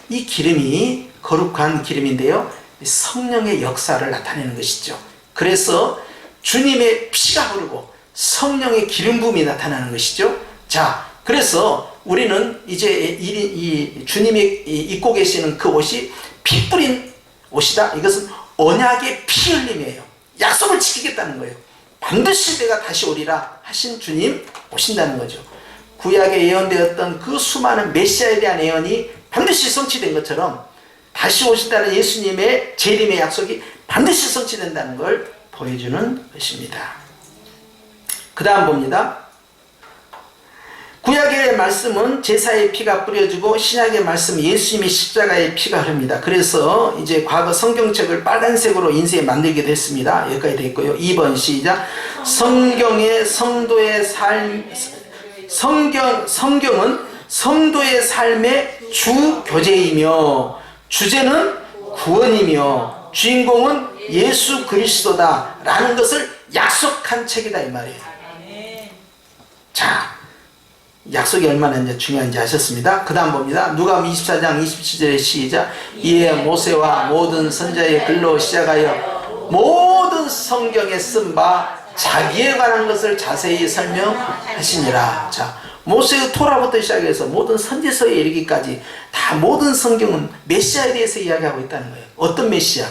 이 기름이 거룩한 기름인데요, 성령의 역사를 나타내는 것이죠. 그래서 주님의 피가 흐르고 성령의 기름 부음이 나타나는 것이죠. 자, 그래서 우리는 이제 이 주님이 입고 계시는 그 옷이 피 뿌린 옷이다. 이것은 언약의 피 흘림이에요. 약속을 지키겠다는 거예요. 반드시 내가 다시 오리라 하신 주님 오신다는 거죠. 구약에 예언되었던 그 수많은 메시아에 대한 예언이 반드시 성취된 것처럼 다시 오신다는 예수님의 재림의 약속이 반드시 성취된다는 걸 보여주는 것입니다. 그 다음 봅니다. 구약의 말씀은 제사의 피가 뿌려지고 신약의 말씀은 예수님의 십자가의 피가 흐릅니다. 그래서 이제 과거 성경책을 빨간색으로 인쇄 만들기도 했습니다. 여기까지 되어 있고요. 2번 시작. 성경은 성도의 삶의 주 교재이며 주제는 구원이며 주인공은 예수 그리스도다 라는 것을 약속한 책이다 이 말이에요. 자, 약속이 얼마나 이제 중요한지 아셨습니다. 그 다음 봅니다. 누가복음 24장 27절의 시작. 이에 모세와 모든 선지자의 글로 시작하여 모든 성경에 쓴 바 자기에 관한 것을 자세히 설명하시니라. 자, 모세의 토라부터 시작해서 모든 선지서에 이르기까지 다 모든 성경은 메시아에 대해서 이야기하고 있다는 거예요. 어떤 메시아?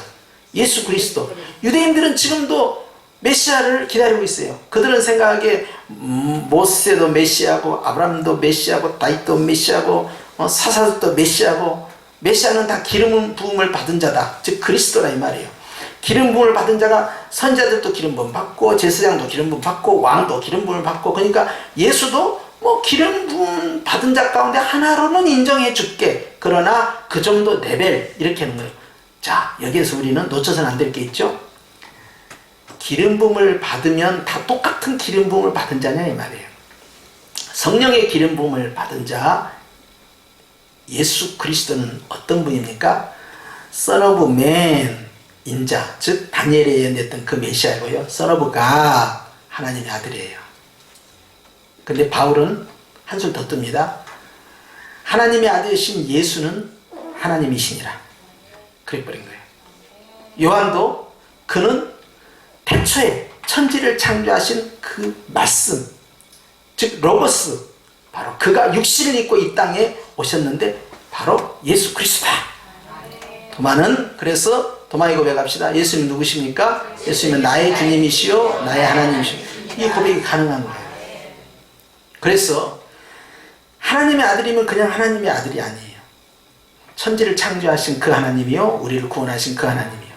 예수 그리스도. 유대인들은 지금도 메시아를 기다리고 있어요. 그들은 생각하기에 모세도 메시아고 아브라함도 메시아고 다윗도 메시아고 사사도 메시아고, 메시아는 다 기름 부음을 받은 자다. 즉 그리스도라 이 말이에요. 기름 부음을 받은 자가 선지자들도 기름 부음 받고 제사장도 기름 부음 받고 왕도 기름 부음을 받고, 그러니까 예수도 뭐 기름 부음 받은 자 가운데 하나로는 인정해 줄게. 그러나 그 정도 레벨 이렇게 하는 거예요. 자, 여기에서 우리는 놓쳐서는 안 될 게 있죠. 기름 부음을 받으면 다 똑같은 기름 부음을 받은 자냐 이 말이에요. 성령의 기름 부음을 받은 자 예수 그리스도는 어떤 분입니까? Son of Man 인자, 즉 다니엘에 예언됐던 그 메시아고요. Son of God, 하나님의 아들이에요. 근데 바울은 한술 더 뜹니다. 하나님의 아들이신 예수는 하나님이시니라 그래버린 거예요. 요한도 그는 태초에 천지를 창조하신 그 말씀, 즉 로고스, 바로 그가 육신을 입고 이 땅에 오셨는데 바로 예수 그리스도다. 도마는 그래서 도마의 고백합시다. 예수님 누구십니까? 예수님은 나의 주님이시요 나의 하나님이시요. 이 고백이 가능한 거예요. 그래서 하나님의 아들이면 그냥 하나님의 아들이 아니에요. 천지를 창조하신 그 하나님이요, 우리를 구원하신 그 하나님이요.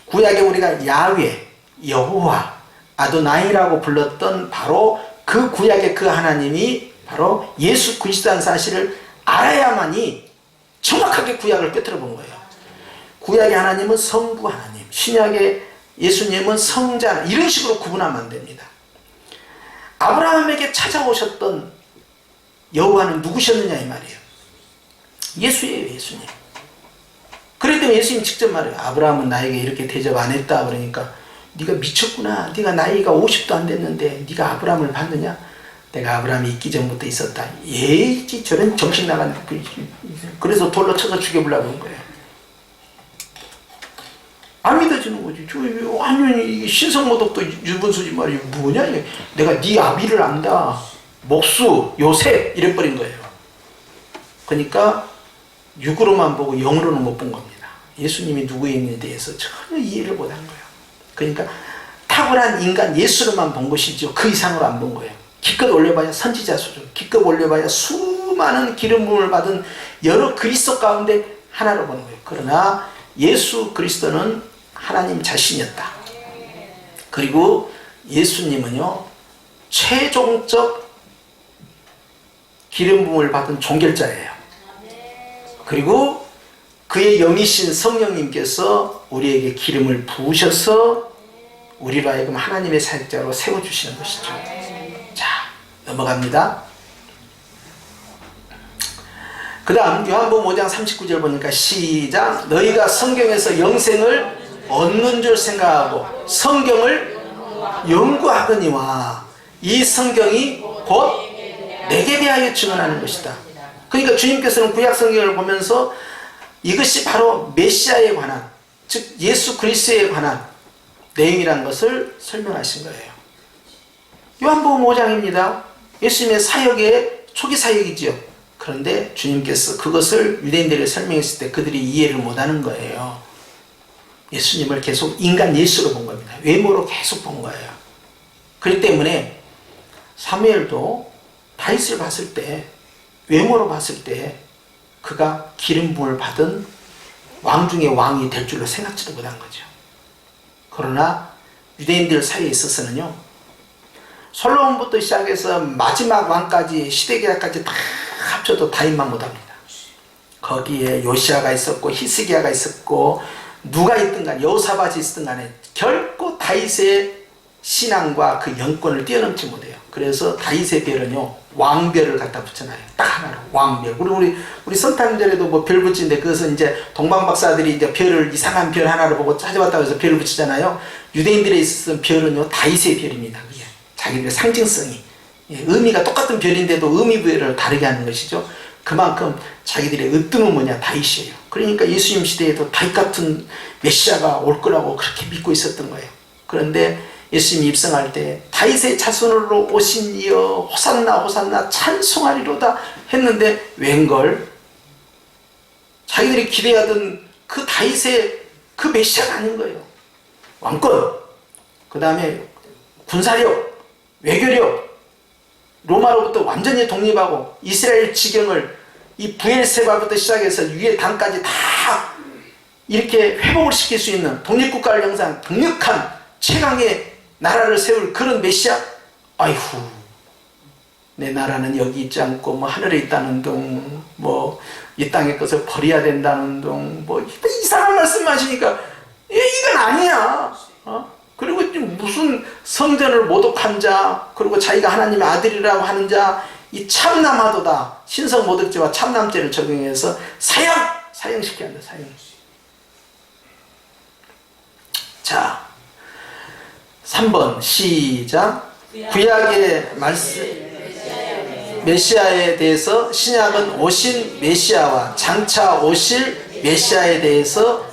구약에 우리가 야훼, 여호와, 아도나이라고 불렀던 바로 그 구약의 그 하나님이 바로 예수 그리스도라는 사실을 알아야만이 정확하게 구약을 꿰뚫어 본 거예요. 구약의 하나님은 성부 하나님, 신약의 예수님은 성자, 이런 식으로 구분하면 안 됩니다. 아브라함에게 찾아오셨던 여호와는 누구셨느냐 이 말이에요. 예수예요, 예수님. 그렇기 때문에 예수님이 직접 말해요. 아브라함은 나에게 이렇게 대접 안 했다. 그러니까 네가 미쳤구나. 네가 나이가 50도 안 됐는데 네가 아브라함을 봤느냐? 내가 아브라함이 있기 전부터 있었다. 예지, 저런 정신 나간. 그래서 돌로 쳐서 죽여보려고 한 거예요. 안 믿어지는 거지. 완전히 신성모독도 유분수지 말이야. 뭐냐 이게. 내가 네 아비를 안다. 목수 요셉 이래버린 거예요. 그러니까 육으로만 보고 영으로는 못 본 겁니다. 예수님이 누구인지에 대해서 전혀 이해를 못한 거예요. 그러니까 탁월한 인간 예수로만 본 것이죠. 그 이상으로 안 본 거예요. 기껏 올려봐야 선지자 수준, 기껏 올려봐야 수많은 기름 부음을 받은 여러 그리스도 가운데 하나로 보는 거예요. 그러나 예수 그리스도는 하나님 자신이었다. 그리고 예수님은요, 최종적 기름 부음을 받은 종결자예요. 그리고 그의 영이신 성령님께서 우리에게 기름을 부으셔서 우리로 하여금 하나님의 사역자로 세워주시는 것이죠. 자, 넘어갑니다. 그 다음 요한복음 5장 39절 보니까 시작. 너희가 성경에서 영생을 얻는 줄 생각하고 성경을 연구하거니와 이 성경이 곧 내게 대하여 증언하는 것이다. 그러니까 주님께서는 구약 성경을 보면서 이것이 바로 메시아에 관한, 즉 예수 그리스도에 관한 내용이라는 것을 설명하신 거예요. 요한복음 5장입니다. 예수님의 사역의 초기 사역이지요. 그런데 주님께서 그것을 유대인들에게 설명했을 때 그들이 이해를 못하는 거예요. 예수님을 계속 인간 예수로 본 겁니다. 외모로 계속 본 거예요. 그렇기 때문에 사무엘도 다윗을 봤을 때, 외모로 봤을 때 그가 기름 부음을 받은 왕 중의 왕이 될 줄로 생각지도 못한 거죠. 그러나 유대인들 사이에 있어서는요, 솔로몬부터 시작해서 마지막 왕까지, 시대계까지 다 합쳐도 다윗만 못합니다. 거기에 요시아가 있었고 히스기야가 있었고 누가 있든 간에, 여호사밧이 있든 간에 결코 다윗의 신앙과 그 영권을 뛰어넘지 못해요. 그래서 다윗의 별은요, 왕별을 갖다 붙여놔요. 딱 하나로, 왕별. 그리고 우리 성탄절에도 뭐 별 붙이는데, 그것은 이제 동방박사들이 이제 별을, 이상한 별 하나를 보고 찾아봤다고 해서 별을 붙이잖아요. 유대인들에 있어서 별은요, 다윗의 별입니다. 그게 자기들의 상징성이, 의미가 똑같은 별인데도 의미부여를 다르게 하는 것이죠. 그만큼 자기들의 으뜸은 뭐냐, 다윗이에요. 그러니까 예수님 시대에도 다윗 같은 메시아가 올 거라고 그렇게 믿고 있었던 거예요. 그런데 예수님이 입성할 때 다윗의 자손으로 오신 이여 호산나 호산나 찬송하리로다 했는데, 웬걸 자기들이 기대하던 그 다윗의 그 메시아가 아닌 거예요. 왕권, 그 다음에 군사력, 외교력, 로마로부터 완전히 독립하고 이스라엘 지경을 이 부엘세바부터 시작해서 위에 단까지 다 이렇게 회복을 시킬 수 있는 독립국가를 형성한 강력한 최강의 나라를 세울 그런 메시아? 아이후, 내 나라는 여기 있지 않고 뭐 하늘에 있다는 둥, 뭐 이 땅의 것을 버려야 된다는 둥, 뭐 이상한 말씀 하시니까 이건 아니야. 그리고 무슨 성전을 모독한 자, 그리고 자기가 하나님의 아들이라고 하는 자, 이 참남하도다. 신성 모독죄와 참남죄를 적용해서 사형시켜야 한다. 사형. 자, 3번 시작. 구약의 말씀 메시아에 대해서, 신약은 오신 메시아와 장차 오실 메시아에 대해서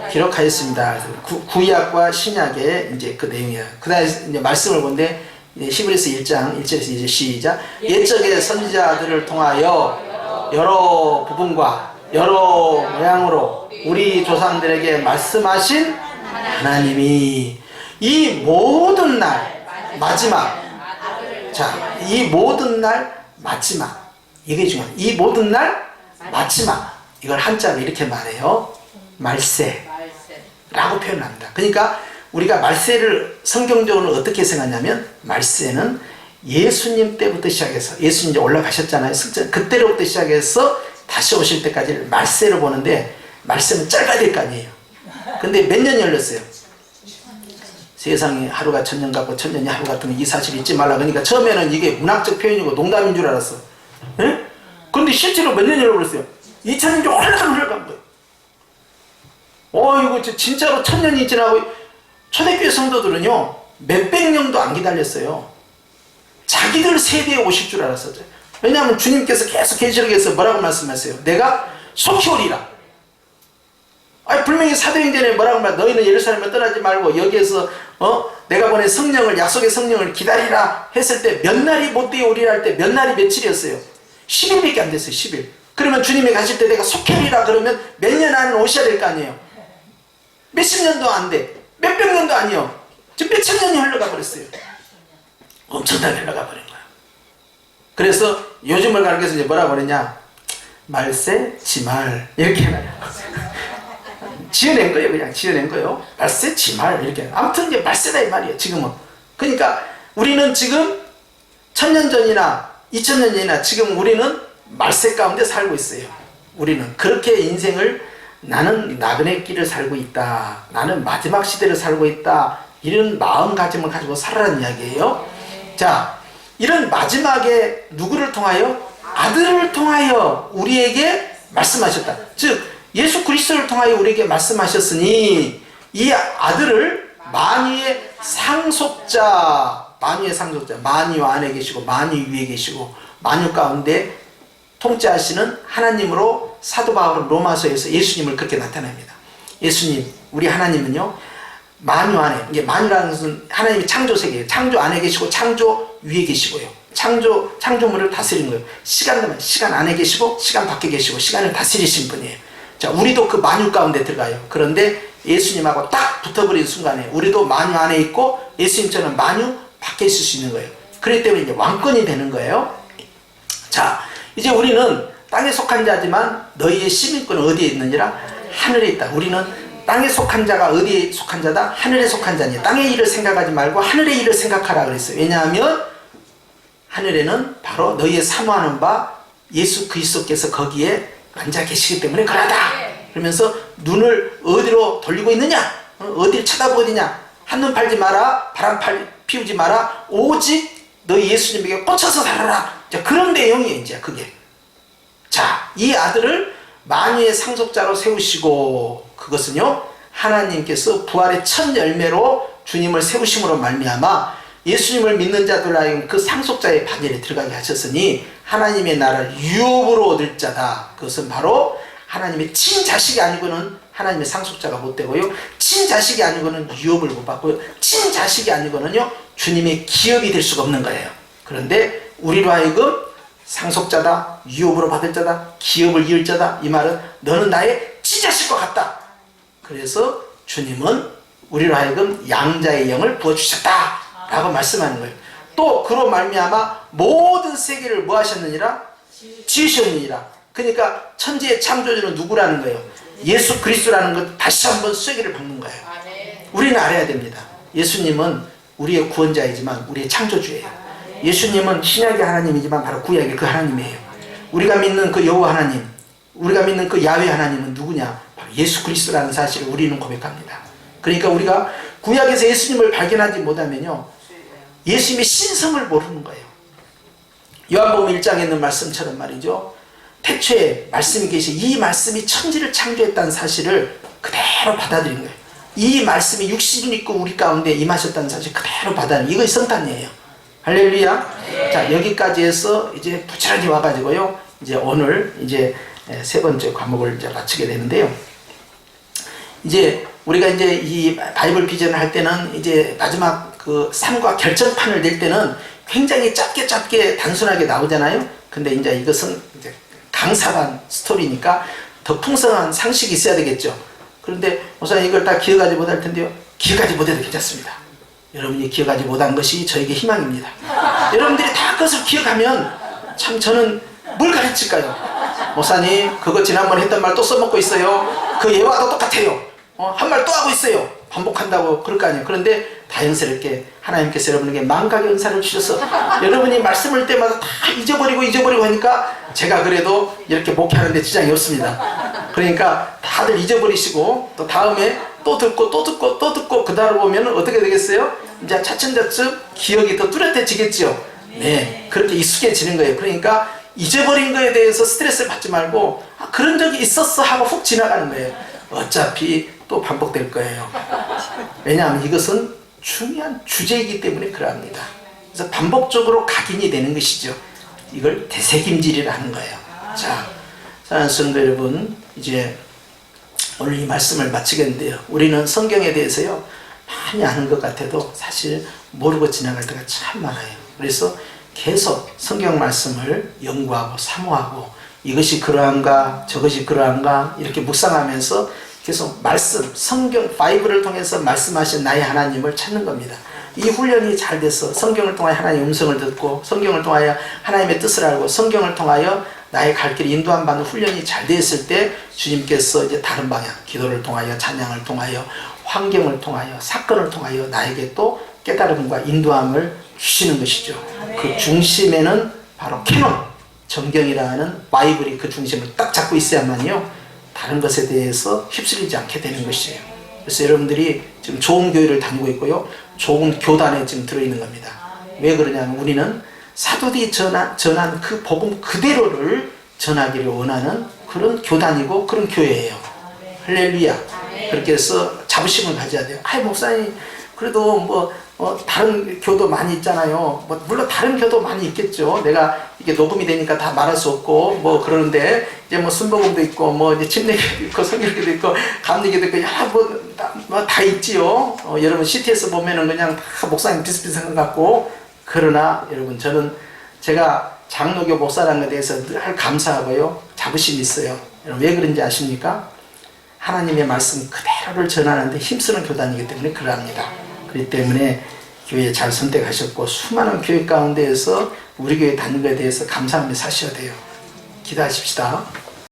기록하였습니다. 구약과 신약의 이제 그 내용이야. 그 다음에 이제 말씀을 본데, 히브리서 1장 1절에서 이제 시작. 옛적의 선지자들을 통하여 여러 부분과 여러 모양으로 우리 조상들에게 말씀하신 하나님이 이 모든 날 마지막, 이 모든 날 마지막, 이게 중요해요. 이 모든 날 마지막, 이걸 한자로 이렇게 말해요. 말세라고 표현합니다. 그러니까 우리가 말세를 성경적으로 어떻게 생각하냐면, 말세는 예수님 때부터 시작해서, 예수님 이제 올라가셨잖아요. 그때로부터 시작해서 다시 오실 때까지를 말세로 보는데, 말세는 짧아야 될 거 아니에요. 근데 몇 년이 흘렀어요? 세상에 하루가 천년 같고 천년이 하루 같은 거, 이 사실 잊지 말라. 그러니까 처음에는 이게 문학적 표현이고 농담인 줄 알았어. 예? 근데 실제로 몇 년이 흘러버렸어요? 2000년이 흘러간 거예요. 이거 진짜로 천년이 지나고, 초대교회 성도들은요 몇백 년도 안 기다렸어요. 자기들 세대에 오실 줄 알았었죠. 왜냐하면 주님께서 계속 계시록에서 뭐라고 말씀하세요? 내가 속히 오리라. 분명히 사도행전에 뭐라고 말, 너희는 예루살렘을 떠나지 말고 여기에서 내가 보낸 성령을, 약속의 성령을 기다리라 했을 때, 몇 날이 못되어 오리라 할 때 몇 날이 며칠이었어요? 10일밖에 안 됐어요. 10일. 그러면 주님이 가실 때 내가 속히 오리라 그러면 몇 년 안에 오셔야 될 거 아니에요? 몇십 년도 안 돼. 몇백 년도 아니요. 지금 몇천 년이 흘러가 버렸어요. 엄청나게 흘러가 버린 거예요. 그래서 요즘을 가르쳐서 이제 뭐라고 그러냐? 말세, 지말. 이렇게 해놔요. 지어낸 거예요. 그냥 지어낸 거예요. 말세, 지말. 이렇게. 아무튼 이제 말세다 이 말이에요. 지금은. 그러니까 우리는 지금 1000년 전이나 2000년 전이나 지금 우리는 말세 가운데 살고 있어요. 우리는 그렇게 인생을, 나는 나그네 길을 살고 있다, 나는 마지막 시대를 살고 있다, 이런 마음가짐을 가지고 살아라는 이야기예요. 자, 이런 마지막에 누구를 통하여? 아들을 통하여 우리에게 말씀하셨다. 즉 예수 그리스도를 통하여 우리에게 말씀하셨으니, 이 아들을 만유의 상속자, 만유 안에 계시고 만유 위에 계시고 만유 가운데 통치하시는 하나님으로, 사도 바울은 로마서에서 예수님을 그렇게 나타냅니다. 예수님, 우리 하나님은요 만유 안에, 이게 만유라는 것은 하나님이 창조 세계예요. 창조 안에 계시고 창조 위에 계시고요. 창조물을 다스리는 거예요. 시간 안에 계시고 시간 밖에 계시고 시간을 다스리신 분이에요. 자, 우리도 그 만유 가운데 들어가요. 그런데 예수님하고 딱 붙어버린 순간에 우리도 만유 안에 있고 예수님처럼 만유 밖에 있을 수 있는 거예요. 그렇기 때문에 이제 왕권이 되는 거예요. 자, 이제 우리는 땅에 속한 자지만 너희의 시민권은 어디에 있느니라? 하늘에 있다. 우리는 땅에 속한 자가 어디에 속한 자다? 하늘에 속한 자니, 땅의 일을 생각하지 말고 하늘의 일을 생각하라 그랬어요. 왜냐하면 하늘에는 바로 너희의 사모하는 바 예수 그리스도께서 거기에 앉아 계시기 때문에 그러다. 그러면서 눈을 어디로 돌리고 있느냐? 어디를 쳐다보고 있느냐? 한눈 팔지 마라, 바람 피우지 마라, 오직 너희 예수님에게 꽂혀서 살아라. 자, 그런 내용이에요. 이제 그게. 자, 이 아들을 만유의 상속자로 세우시고, 그것은요 하나님께서 부활의 첫 열매로 주님을 세우심으로 말미암아 예수님을 믿는 자들 하여금 그 상속자의 반열에 들어가게 하셨으니, 하나님의 나라를 유업으로 얻을 자다. 그것은 바로 하나님의 친자식이 아니고는 하나님의 상속자가 못 되고요, 친자식이 아니고는 유업을 못 받고요, 친자식이 아니고는요 주님의 기업이 될 수가 없는 거예요. 그런데 우리로 하여금 상속자다, 유업으로 받을 자다, 기업을 이을 자다. 이 말은 너는 나의 친자식과 같다. 그래서 주님은 우리로 하여금 양자의 영을 부어주셨다 라고 말씀하는 거예요. 또 그로 말미암아 모든 세계를 뭐 하셨느니라? 지으셨느니라. 그러니까 천지의 창조주는 누구라는 거예요? 예수 그리스도라는 것 다시 한번 쐐기를 박는 거예요. 우리는 알아야 됩니다. 예수님은 우리의 구원자이지만 우리의 창조주예요. 예수님은 신약의 하나님이지만 바로 구약의 그 하나님이에요. 우리가 믿는 그 여호와 하나님, 우리가 믿는 그 야훼 하나님은 누구냐? 바로 예수 그리스도라는 사실을 우리는 고백합니다. 그러니까 우리가 구약에서 예수님을 발견하지 못하면요 예수님의 신성을 모르는 거예요. 요한복음 1장에 있는 말씀처럼 말이죠, 태초에 말씀이 계시, 이 말씀이 천지를 창조했다는 사실을 그대로 받아들인 거예요. 이 말씀이 육신을 입고 우리 가운데 임하셨다는 사실 그대로 받아들인, 이것이 성탄이에요. 할렐루야. 네. 자, 여기까지 해서 이제 부지런히 와가지고요, 이제 오늘 이제 세 번째 과목을 이제 마치게 되는데요. 이제 우리가 이제 이 바이블 비전을 할 때는 이제 마지막 그 삶과 결정판을 낼 때는 굉장히 짧게 단순하게 나오잖아요. 근데 이제 이것은 이제 강사반 스토리니까 더 풍성한 상식이 있어야 되겠죠. 그런데 우선 이걸 다 기억하지 못할 텐데요, 기억하지 못해도 괜찮습니다. 여러분이 기억하지 못한 것이 저에게 희망입니다. 여러분들이 다 그것을 기억하면 참 저는 뭘 가르칠까요? 목사님 그거 지난번에 했던 말 또 써먹고 있어요. 그 예화도 똑같아요. 한 말 또 하고 있어요. 반복한다고 그럴 거 아니에요. 그런데 자연스럽게 하나님께서 여러분에게 망각의 은사를 주셔서 여러분이 말씀을 때마다 다 잊어버리고 하니까 제가 그래도 이렇게 목회하는데 지장이 없습니다. 그러니까 다들 잊어버리시고 또 다음에 또 듣고 그 다음에 보면 어떻게 되겠어요? 이제 차츰차츰 기억이 더 뚜렷해지겠죠. 네, 그렇게 익숙해지는 거예요. 그러니까 잊어버린 거에 대해서 스트레스를 받지 말고 그런 적이 있었어 하고 훅 지나가는 거예요. 어차피 또 반복될 거예요. 왜냐하면 이것은 중요한 주제이기 때문에 그러합니다. 그래서 반복적으로 각인이 되는 것이죠. 이걸 되새김질이라는 거예요. 자, 사랑하는 성도 여러분, 이제 오늘 이 말씀을 마치겠는데요. 우리는 성경에 대해서요 많이 아는 것 같아도 사실 모르고 지나갈 때가 참 많아요. 그래서 계속 성경 말씀을 연구하고 사모하고 이것이 그러한가 저것이 그러한가 이렇게 묵상하면서 계속 말씀, 성경, 바이블을 통해서 말씀하신 나의 하나님을 찾는 겁니다. 이 훈련이 잘 돼서 성경을 통하여 하나님의 음성을 듣고 성경을 통하여 하나님의 뜻을 알고 성경을 통하여 나의 갈 길을 인도함 받는 훈련이 잘 되었을 때 주님께서 이제 다른 방향, 기도를 통하여 찬양을 통하여 환경을 통하여 사건을 통하여 나에게 또 깨달음과 인도함을 주시는 것이죠. 그 중심에는 바로 캐논, 정경이라는 바이블이 그 중심을 딱 잡고 있어야만요 다른 것에 대해서 휩쓸리지 않게 되는 것이에요. 그래서 여러분들이 지금 좋은 교회를 다니고 있고요 좋은 교단에 지금 들어있는 겁니다. 왜 그러냐면 우리는 사도들이 전한 그 복음 그대로를 전하기를 원하는 그런 교단이고 그런 교회예요. 할렐루야. 그렇게 해서 자부심을 가져야 돼요. 아이 목사님 그래도 뭐 다른 교도 많이 있잖아요. 물론 다른 교도 많이 있겠죠. 내가 이게 녹음이 되니까 다 말할 수 없고 그러는데 이제 순복음도 있고 이제 침례교도 있고 성결교도 있고 감리교도 있고 여러 다 있지요. 여러분 CT에서 보면은 그냥 다 목사님 비슷비슷한 것 같고 그러나 여러분 저는 제가 장로교 목사라는 것에 대해서 늘 감사하고요 자부심이 있어요. 여러분 왜 그런지 아십니까? 하나님의 말씀 그대로를 전하는데 힘쓰는 교단이기 때문에 그러합니다. 그렇기 때문에 교회 잘 선택하셨고 수많은 교회 가운데에서 우리 교회 다니는 것에 대해서 감사하며 사셔야 돼요. 기도하십시다.